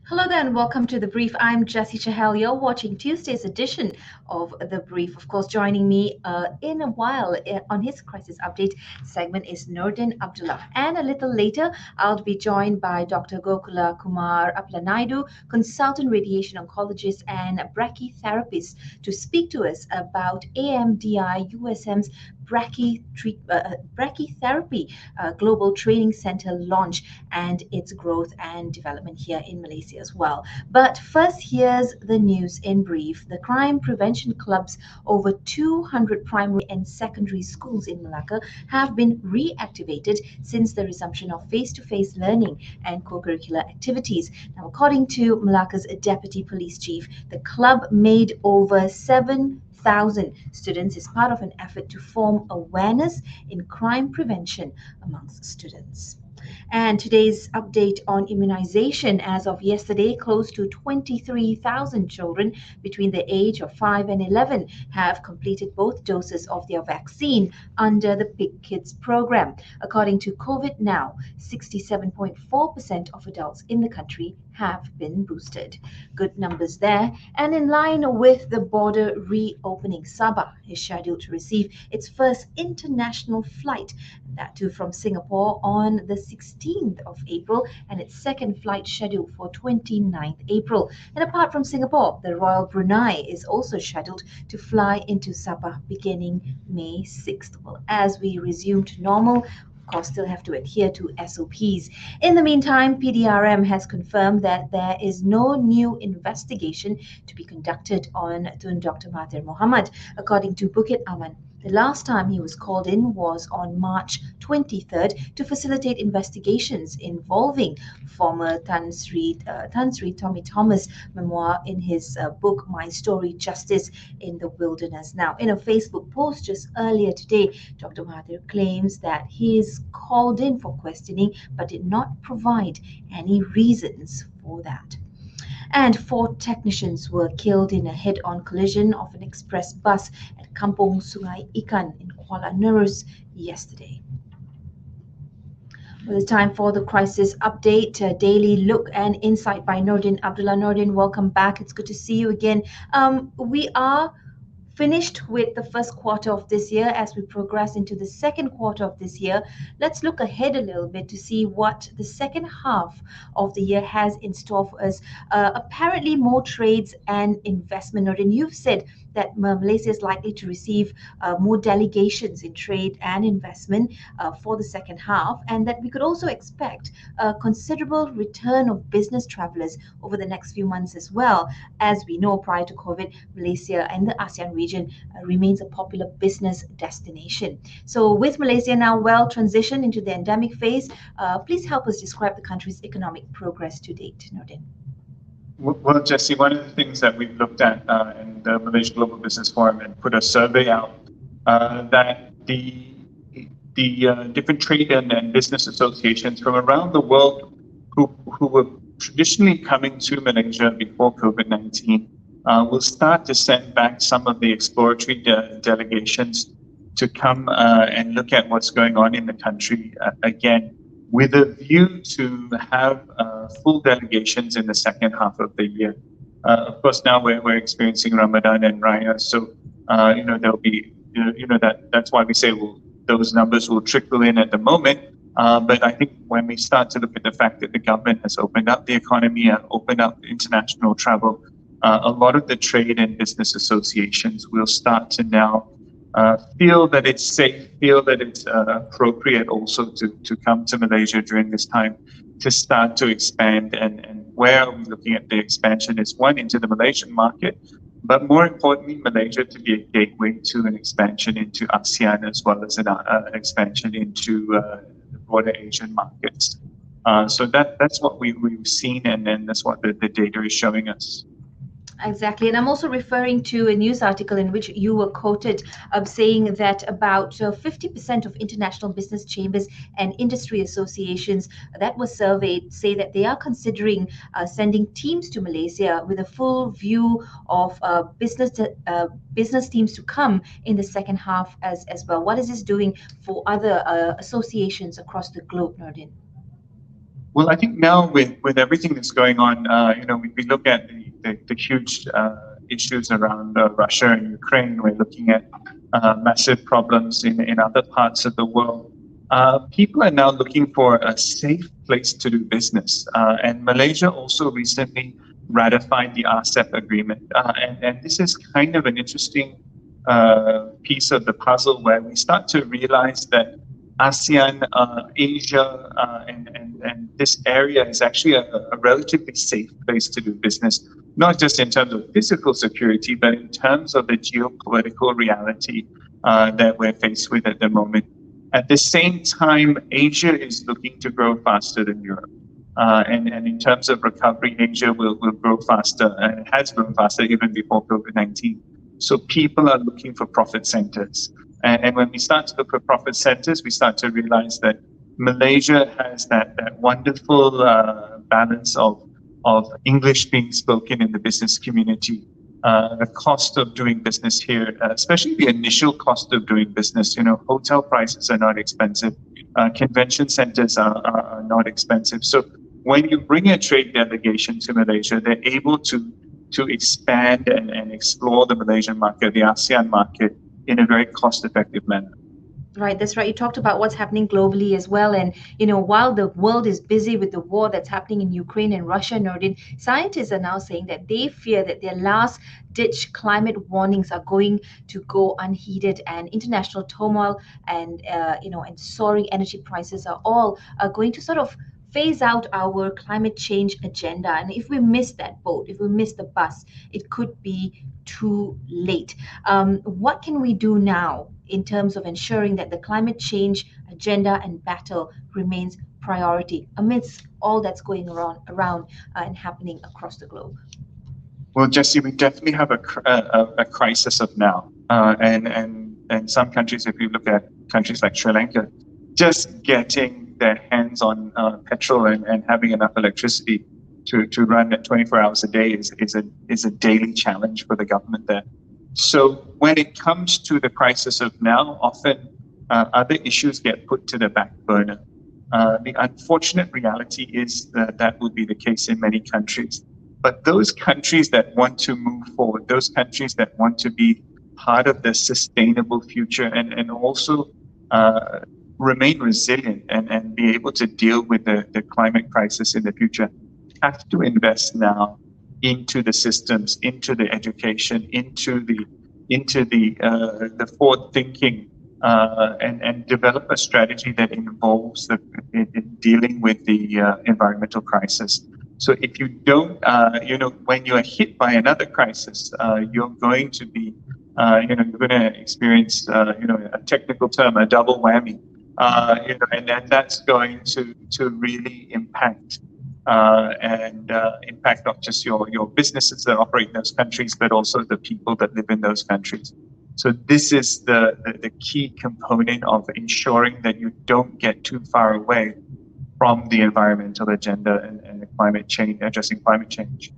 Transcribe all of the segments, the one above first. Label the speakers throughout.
Speaker 1: Hello there and welcome to The Brief. I'm Jessy Chahal. You're watching Tuesday's edition of The Brief. Of course, joining me in a while on his crisis update segment is Nordin, Abdullah. And a little later, I'll be joined by Dr. GOKULA, KUMAR, APPALANAIDO, consultant radiation oncologist and brachytherapist, to speak to us about AMDI USM's Brachytherapy Global Training Center launch and its growth and development here in Malaysia as well. But first, here's the news in brief. The crime prevention clubs over 200 primary and secondary schools in Malacca have been reactivated since the resumption of face-to-face learning and co-curricular activities. Now, according to Malacca's Deputy Police Chief, the club made over 7,000 students as part of an effort to form awareness in crime prevention amongst students. And today's update on immunization: as of yesterday, close to 23,000 children between the age of 5 and 11 have completed both doses of their vaccine under the Big Kids program. According to COVID Now, 67.4% of adults in the country have been boosted. Good numbers there. And in line with the border reopening, Sabah is scheduled to receive its first international flight, that too from Singapore, on the 16th of April, and its second flight scheduled for 29th April. And apart from Singapore, the Royal Brunei is also scheduled to fly into Sabah beginning May 6th. Well, as we resume to normal, of course, still have to adhere to SOPs. In the meantime, PDRM has confirmed that there is no new investigation to be conducted on Tun Dr. Mahathir Mohamad. According to Bukit Aman, the last time he was called in was on March 23rd to facilitate investigations involving former Tan Sri Tommy Thomas memoir in his book My Story, Justice in the Wilderness. Now, in a Facebook post just earlier today, Dr. Mahathir claims that he is called in for questioning but did not provide any reasons for that. And 4 technicians were killed in a head-on collision of an express bus at Kampung Sungai Ikan in Kuala Nerus yesterday. Well, it's time for the crisis update, daily look and insight by Nordin. Abdullah. Nordin, welcome back. It's good to see you again. We are finished with the first quarter of this year. As we progress into the second quarter of this year, let's look ahead a little bit to see what the second half of the year has in store for us. Apparently, more trades and investment. And you've said that Malaysia is likely to receive more delegations in trade and investment for the second half, and that we could also expect a considerable return of business travelers over the next few months as well. As we know, prior to COVID, Malaysia and the ASEAN region remains a popular business destination. So with Malaysia now well transitioned into the endemic phase, please help us describe the country's economic progress to date, Nordin.
Speaker 2: Well, Jessy, one of the things that we've looked at in the Malaysia Global Business Forum and put a survey out that the different trade and business associations from around the world who were traditionally coming to Malaysia before COVID-19 will start to send back some of the exploratory delegations to come and look at what's going on in the country again, with a view to have full delegations in the second half of the year. Of course, now we're experiencing Ramadan and Raya, so there'll be that's why we say those numbers will trickle in at the moment. But I think when we start to look at the fact that the government has opened up the economy and opened up international travel, a lot of the trade and business associations will start to now feel that it's safe, feel that it's appropriate also to come to Malaysia during this time to start to expand. And where are we looking at the expansion is, one, into the Malaysian market, but more importantly, Malaysia to be a gateway to an expansion into ASEAN, as well as an expansion into the broader Asian markets. So that's what we've seen, and then that's what the data is showing us.
Speaker 1: Exactly. And I'm also referring to a news article in which you were quoted saying that about 50% of international business chambers and industry associations that were surveyed say that they are considering sending teams to Malaysia with a full view of business teams to come in the second half as well. What is this doing for other associations across the globe, Nordin?
Speaker 2: Well, I think now with everything that's going on, we look at the huge issues around Russia and Ukraine. We're looking at massive problems in other parts of the world. People are now looking for a safe place to do business. And Malaysia also recently ratified the RCEP agreement. And this is kind of an interesting piece of the puzzle where we start to realize that ASEAN, Asia, and this area is actually a relatively safe place to do business, not just in terms of physical security, but in terms of the geopolitical reality that we're faced with at the moment. At the same time, Asia is looking to grow faster than Europe. And in terms of recovery, Asia will grow faster, and it has grown faster even before COVID-19. So people are looking for profit centers. And when we start to look for profit centers, we start to realize that Malaysia has that wonderful balance of English being spoken in the business community. The cost of doing business here, especially the initial cost of doing business, hotel prices are not expensive. Convention centers are not expensive. So when you bring a trade delegation to Malaysia, they're able to expand and explore the Malaysian market, the ASEAN market, in a very cost-effective manner.
Speaker 1: Right, that's right. You talked about what's happening globally as well. And, while the world is busy with the war that's happening in Ukraine and Russia, Nordin, scientists are now saying that they fear that their last-ditch climate warnings are going to go unheeded, and international turmoil and, and soaring energy prices are going to sort of phase out our climate change agenda. And if we miss that boat, if we miss the bus, it could be too late. What can we do now in terms of ensuring that the climate change agenda and battle remains priority amidst all that's going around and happening across the globe?
Speaker 2: Well, Jessy, we definitely have a crisis of now. And some countries, if you look at countries like Sri Lanka, just getting their hands on petrol and having enough electricity to run at 24 hours a day is a daily challenge for the government there. So when it comes to the crisis of now, often other issues get put to the back burner. The unfortunate reality is that would be the case in many countries. But those countries that want to move forward, those countries that want to be part of the sustainable future and also remain resilient and be able to deal with the climate crisis in the future, have to invest now into the systems, into the education, into the forward thinking, and develop a strategy that involves in dealing with the environmental crisis. So if you don't, when you are hit by another crisis, you're going to be, you're going to experience, a technical term, a double whammy, and that's going to really impact. Impact not just your businesses that operate in those countries, but also the people that live in those countries. So this is the key component of ensuring that you don't get too far away from the environmental agenda and the climate change, addressing climate change.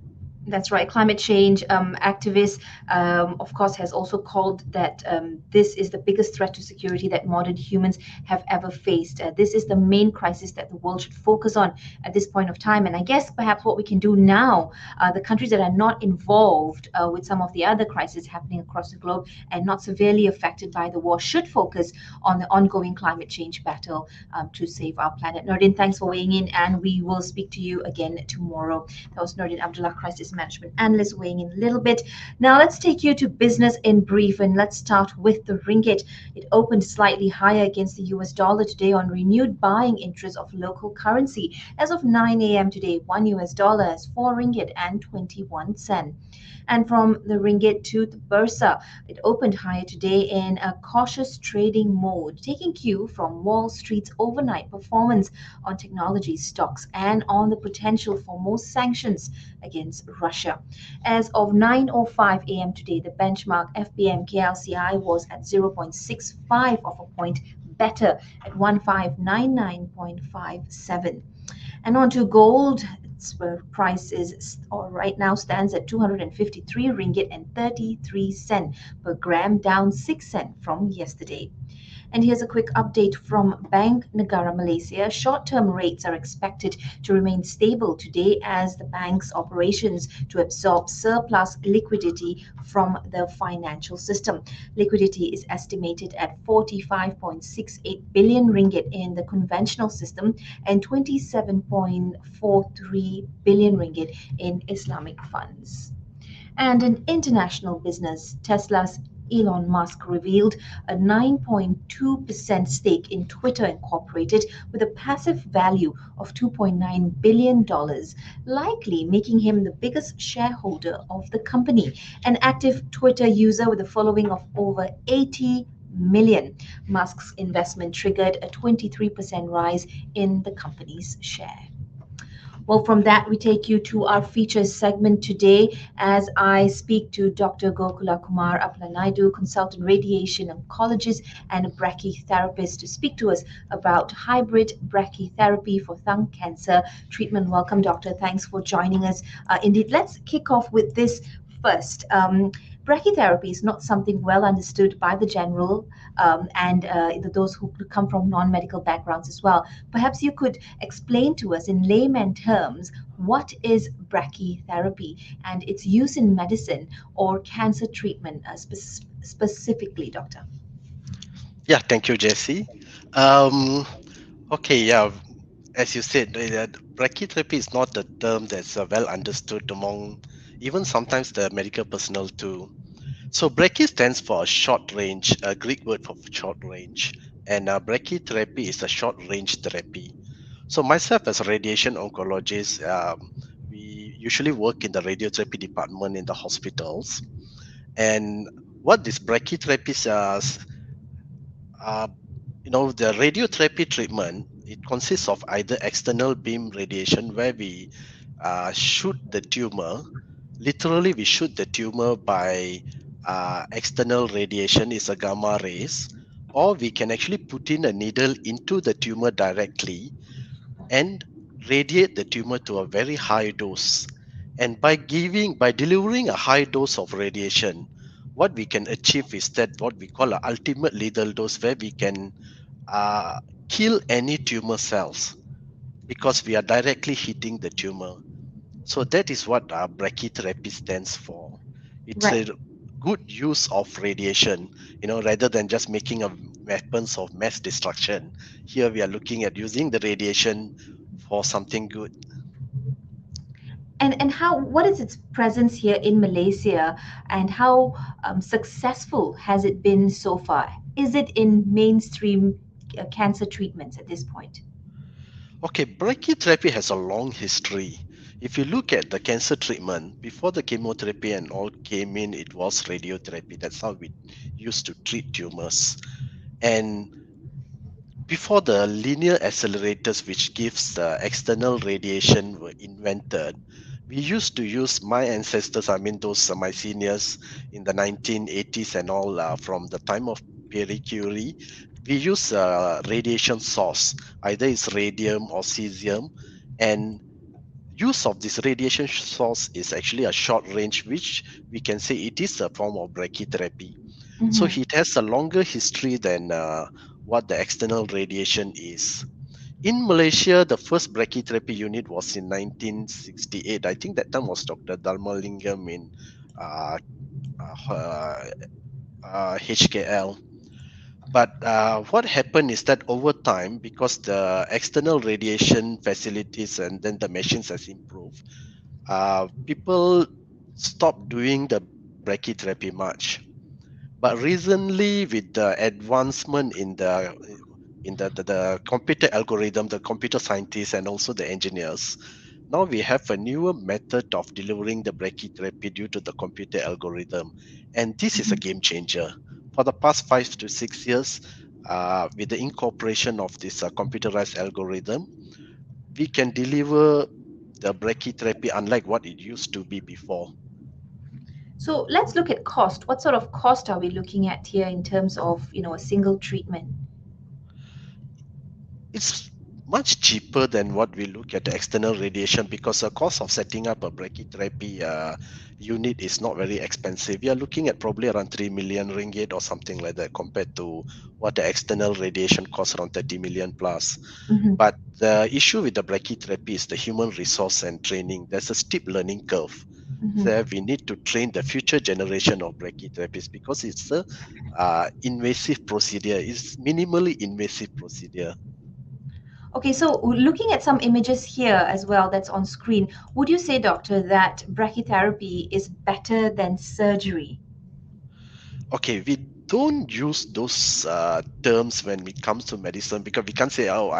Speaker 1: That's right. Climate change activists, of course, has also called that this is the biggest threat to security that modern humans have ever faced. This is the main crisis that the world should focus on at this point of time. And I guess perhaps what we can do now, the countries that are not involved with some of the other crises happening across the globe and not severely affected by the war, should focus on the ongoing climate change battle to save our planet. Nordin, thanks for weighing in, and we will speak to you again tomorrow. That was Nordin Abdullah, crisis management analyst, weighing in a little bit. Now let's take you to business in brief, and let's start with the ringgit. It opened slightly higher against the US dollar today on renewed buying interest of local currency. As of 9 a.m. today, $1 is 4 ringgit and 21 cent. And from the ringgit to the Bursa, it opened higher today in a cautious trading mode, taking cue from Wall Street's overnight performance on technology stocks and on the potential for more sanctions against Russia. As of 9:05 a.m. today, the benchmark FBM KLCI was at 0.65 of a point better at 1599.57. And on to gold. Its price is, or right now stands at 253 ringgit and 33 cent per gram, down 6 cent from yesterday. And here's a quick update from Bank Negara Malaysia. Short-term rates are expected to remain stable today as the bank's operations to absorb surplus liquidity from the financial system. Liquidity is estimated at 45.68 billion ringgit in the conventional system and 27.43 billion ringgit in Islamic funds. And in international business, Tesla's Elon Musk revealed a 9.2% stake in Twitter Incorporated with a passive value of $2.9 billion, likely making him the biggest shareholder of the company. An active Twitter user with a following of over 80 million. Musk's investment triggered a 23% rise in the company's share. Well, from that, we take you to our features segment today as I speak to Dr. GOKULA Kumar APPALANAIDO, consultant radiation oncologist and brachytherapist, to speak to us about hybrid brachytherapy for lung cancer treatment. Welcome, doctor. Thanks for joining us. Indeed, let's kick off with this first. Brachytherapy is not something well understood by the general and those who come from non-medical backgrounds as well. Perhaps you could explain to us in layman terms what is brachytherapy and its use in medicine or cancer treatment specifically, doctor.
Speaker 3: Yeah, thank you, Jessy. Um, okay, yeah, as you said, brachytherapy is not the term that's well understood among even sometimes the medical personnel too. So brachy stands for a short range, a Greek word for short range, and brachytherapy is a short range therapy. So myself as a radiation oncologist, we usually work in the radiotherapy department in the hospitals. And what this brachytherapy uh, the radiotherapy treatment, it consists of either external beam radiation where we shoot the tumor. Literally, we shoot the tumor by external radiation, is a gamma rays, or we can actually put in a needle into the tumor directly and radiate the tumor to a very high dose. And by delivering a high dose of radiation, what we can achieve is that what we call an ultimate lethal dose, where we can uh, kill any tumor cells because we are directly hitting the tumor. So that is what brachytherapy stands for. It's
Speaker 1: Right.
Speaker 3: a good use of radiation, rather than just making a weapons of mass destruction. Here we are looking at using the radiation for something good.
Speaker 1: And how what is its presence here in Malaysia and how successful has it been so far? Is it in mainstream cancer treatments at this point?
Speaker 3: Okay, brachytherapy has a long history. If you look at the cancer treatment, before the chemotherapy and all came in, it was radiotherapy. That's how we used to treat tumors. And before the linear accelerators, which gives the external radiation, were invented, we used to use my ancestors, I mean those my seniors in the 1980s and all, from the time of Pierre Curie, we use radiation source, either it's radium or cesium, and use of this radiation source is actually a short range, which we can say it is a form of brachytherapy. So
Speaker 1: Mhm.
Speaker 3: it has a longer history than what the external radiation is. In Malaysia, the first brachytherapy unit was in 1968. I think that time was Dr. Dharmalingam in uh, HKL. But what happened is that over time, because the external radiation facilities and then the machines has improved, people stopped doing the brachytherapy much. But recently, with the advancement in the computer algorithm, the computer scientists and also the engineers, now we have a newer method of delivering the brachytherapy due to the computer algorithm, and this is a
Speaker 1: Mhm.
Speaker 3: game changer. For the past 5 to 6 years, with the incorporation of this computerized algorithm, we can deliver the brachytherapy unlike what it used to be before.
Speaker 1: So let's look at cost. What sort of cost are we looking at here in terms of, a single treatment?
Speaker 3: It's much cheaper than what we look at the external radiation, because the cost of setting up a brachytherapy unit is not very expensive. We are looking at probably around 3 million ringgit or something like that, compared to what the external radiation costs, around 30 million plus.
Speaker 1: Mhm.
Speaker 3: But the issue with the brachytherapy is the human resource and training. There's a steep learning curve.
Speaker 1: Mhm.
Speaker 3: So we need to train the future generation of brachytherapists, because it's a invasive procedure. It's minimally invasive procedure.
Speaker 1: Okay, so looking at some images here as well that's on screen, would you say, doctor, that brachytherapy is better than surgery?
Speaker 3: Okay, we don't use those terms when it comes to medicine, because we can't say, oh,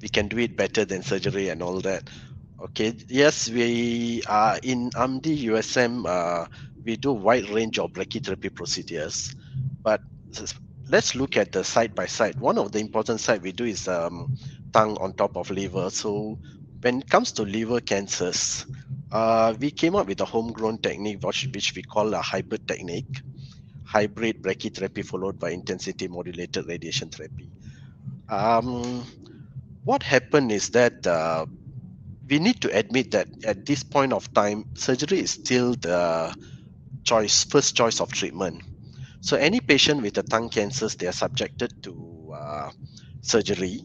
Speaker 3: we can do it better than surgery and all that. Okay, yes, we are in Amdi USM. We do wide range of brachytherapy procedures, but s- let's look at the side by side. One of the important side we do is tongue on top of liver. So when it comes to liver cancers, we came up with a homegrown technique, which we call a hybrid technique, hybrid brachytherapy followed by intensity modulated radiation therapy. Um, what happened is that we need to admit that at this point of time, surgery is still the first choice of treatment. So any patient with the tongue cancers, they are subjected to surgery.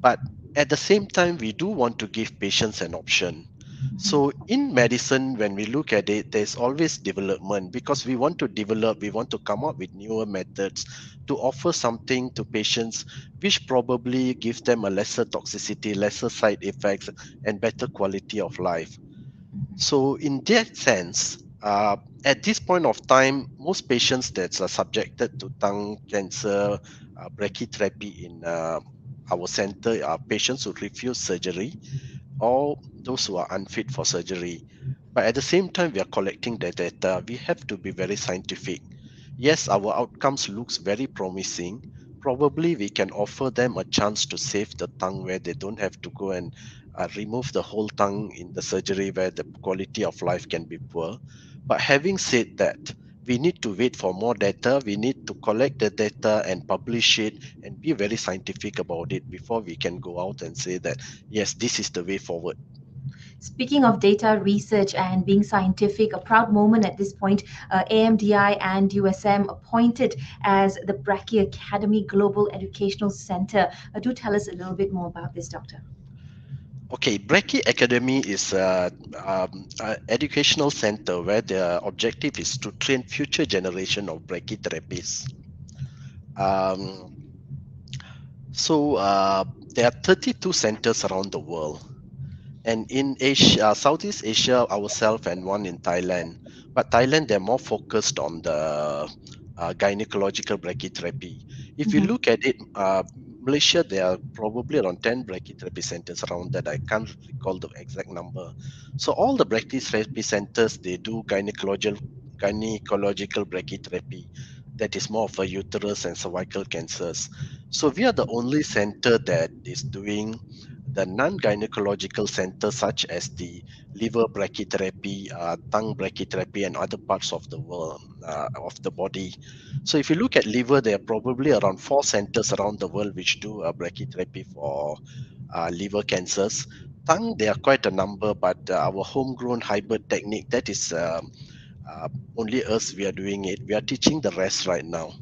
Speaker 3: But at the same time, we do want to give patients an option. So in medicine, when we look at it, there's always development, because we want to develop, we want to come up with newer methods to offer something to patients which probably gives them a lesser toxicity, lesser side effects, and better quality of life. So in that sense, at this point of time, most patients that are subjected to tongue cancer brachytherapy in our center are patients who refuse surgery, or those who are unfit for surgery. But at the same time, we are collecting the data. We have to be very scientific. Yes, our outcomes looks very promising. Probably we can offer them a chance to save the tongue, where they don't have to go and remove the whole tongue in the surgery, where the quality of life can be poor. But having said that, we need to wait for more data. We need to collect the data and publish it and be very scientific about it before we can go out and say that, yes, this is the way forward.
Speaker 1: Speaking of data research and being scientific, a proud moment at this point, AMDI and USM appointed as the Brachy Academy Global Educational Center. Do tell us a little bit more about this, doctor.
Speaker 3: Okay, Brachy Academy is a educational center where the objective is to train future generation of brachytherapists. Um, so there are 32 centers around the world, and in Asia, Southeast Asia, ourselves, and one in Thailand. But Thailand, they're more focused on the gynecological brachytherapy. If you
Speaker 1: Mhm.
Speaker 3: look at it, Malaysia, there are probably around 10 brachytherapy centers around that. I can't recall the exact number. So all the brachytherapy centers, they do gynecological brachytherapy. That is more of a uterus and cervical cancers. So we are the only center that is doing the non-gynecological centers, such as the liver brachytherapy, tongue brachytherapy, and other parts of the world, of the body. So if you look at liver, there are probably around 4 centers around the world which do brachytherapy for liver cancers. Tongue, there are quite a number, but our homegrown hybrid technique, that is uh, only us, we are doing it. We are teaching the rest right now.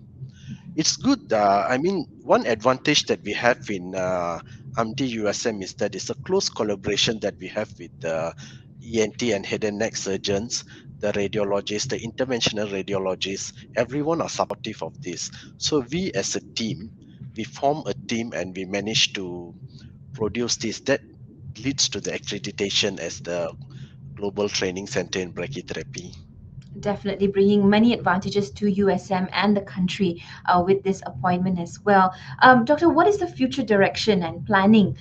Speaker 3: It's good. I mean, one advantage that we have in Amdi USM is that it's a close collaboration that we have with the ENT and head and neck surgeons, the radiologists, the interventional radiologists. Everyone are supportive of this. So we as a team, we form a team and we manage to produce this. That leads to the accreditation as the Global Training Center in Brachytherapy.
Speaker 1: Definitely bringing many advantages to USM and the country with this appointment as well. Doctor, what is the future direction and planning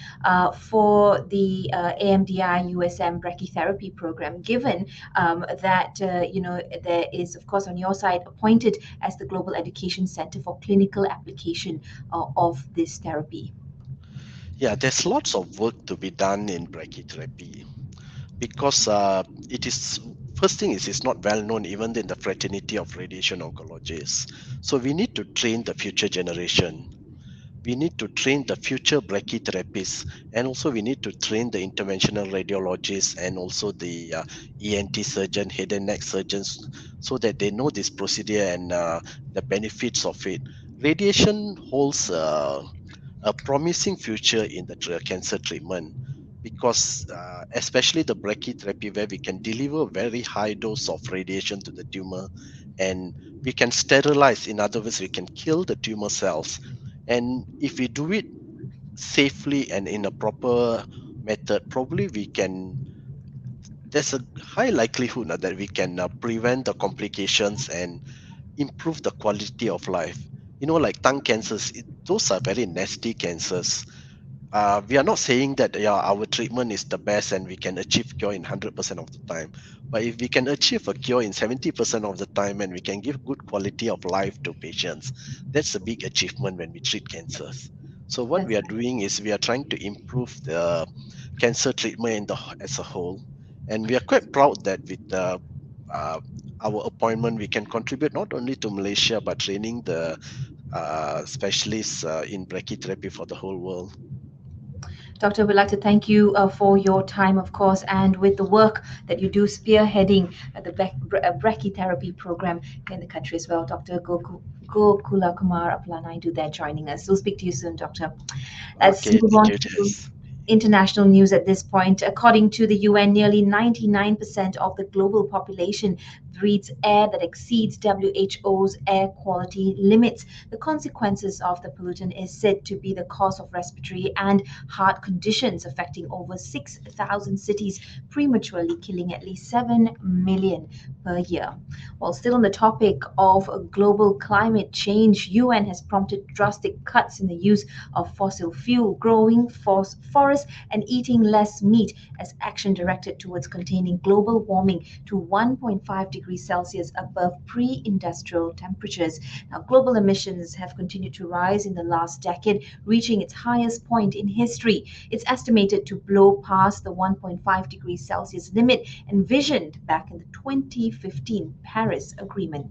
Speaker 1: for the AMDI USM brachytherapy program, given that there is, of course, on your side appointed as the Global Education Center for clinical application of this therapy?
Speaker 3: Yeah, there's lots of work to be done in brachytherapy, because it is, first thing is, it's not well known even in the fraternity of radiation oncologists. So we need to train the future generation. we need to train the future brachytherapists, and also we need to train the interventional radiologists and also the ENT surgeon, head and neck surgeons, so that they know this procedure and the benefits of it. Radiation holds a promising future in the cancer treatment, because especially the brachytherapy, where we can deliver very high dose of radiation to the tumor, and we can sterilize. In other words, we can kill the tumor cells. And if we do it safely and in a proper method, probably we can, there's a high likelihood that we can prevent the complications and improve the quality of life. Like tongue cancers, those are very nasty cancers. We are not saying that our treatment is the best and we can achieve cure in 100% of the time. But if we can achieve a cure in 70% of the time and we can give good quality of life to patients, that's a big achievement when we treat cancers. So what we
Speaker 1: That's
Speaker 3: are doing is we are trying to improve the cancer treatment as a whole. And we are quite proud that with uh, our appointment, we can contribute not only to Malaysia, but training the specialists in brachytherapy for the whole world.
Speaker 1: Doctor, we'd like to thank you for your time, of course, and with the work that you do spearheading the brachytherapy program in the country as well. Dr. Gokula Kumar APPALANAIDO there joining us. We'll speak to you soon, Doctor. Let's
Speaker 3: Okay,
Speaker 1: move
Speaker 3: thank
Speaker 1: on
Speaker 3: you,
Speaker 1: to
Speaker 3: Jess.
Speaker 1: international news at this point. According to the UN, nearly 99% of the global population breathes air that exceeds WHO's air quality limits. The consequences of the pollutant is said to be the cause of respiratory and heart conditions affecting over 6,000 cities, prematurely killing at least 7 million per year. While still on the topic of global climate change, UN has prompted drastic cuts in the use of fossil fuel, growing forests, and eating less meat as action directed towards containing global warming to 1.5 degrees Celsius above pre-industrial temperatures. Now, global emissions have continued to rise in the last decade, reaching its highest point in history. It's estimated to blow past the 1.5 degrees Celsius limit envisioned back in the 2015 Paris Agreement.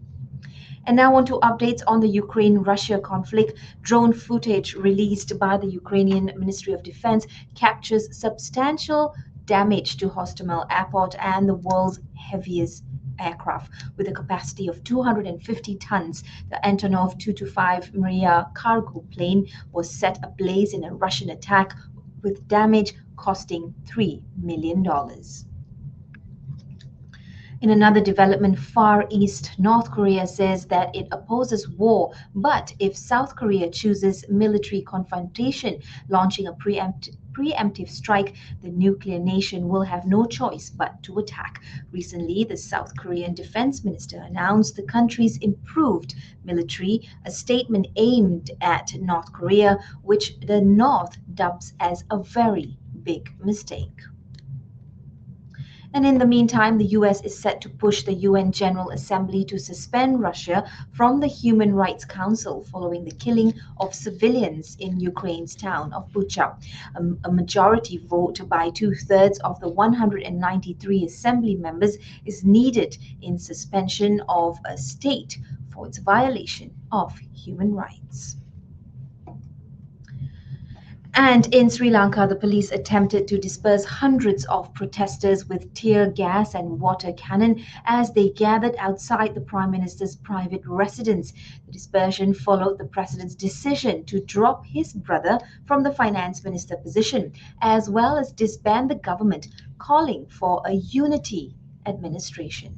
Speaker 1: And now on to updates on the Ukraine-Russia conflict. Drone footage released by the Ukrainian Ministry of Defense captures substantial damage to Hostomel Airport and the world's heaviest aircraft. With a capacity of 250 tons, the Antonov 225 Maria cargo plane was set ablaze in a Russian attack, with damage costing $3 million. In another development, Far East, North Korea says that it opposes war, but if South Korea chooses military confrontation, launching a preemptive strike, the nuclear nation will have no choice but to attack. Recently, the South Korean defense minister announced the country's improved military, a statement aimed at North Korea, which the North dubs as a very big mistake. And in the meantime, the US is set to push the UN General Assembly to suspend Russia from the Human Rights Council following the killing of civilians in Ukraine's town of Bucha. A majority vote by two-thirds of the 193 assembly members is needed in suspension of a state for its violation of human rights. And in Sri Lanka, the police attempted to disperse hundreds of protesters with tear gas and water cannon as they gathered outside the Prime Minister's private residence. The dispersion followed the President's decision to drop his brother from the Finance Minister position, as well as disband the government, calling for a unity administration.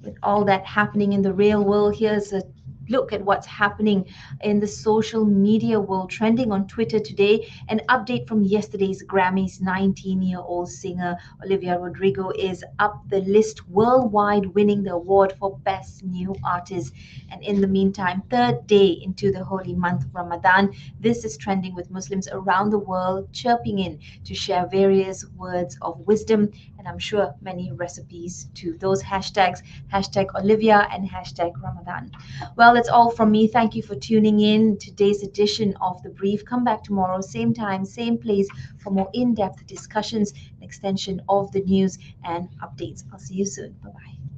Speaker 1: With all that happening in the real world, here's a look at what's happening in the social media world. Trending on Twitter today, an update from yesterday's Grammys. 19-year-old singer Olivia Rodrigo is up the list worldwide, winning the award for Best New Artist. And in the meantime, third day into the holy month of Ramadan, this is trending with Muslims around the world chirping in to share various words of wisdom, and I'm sure many recipes to those hashtags, hashtag Olivia and hashtag Ramadan. Well, that's all from me. Thank you for tuning in today's edition of The Brief. Come back tomorrow, same time, same place, for more in-depth discussions and extension of the news and updates. I'll see you soon. Bye-bye.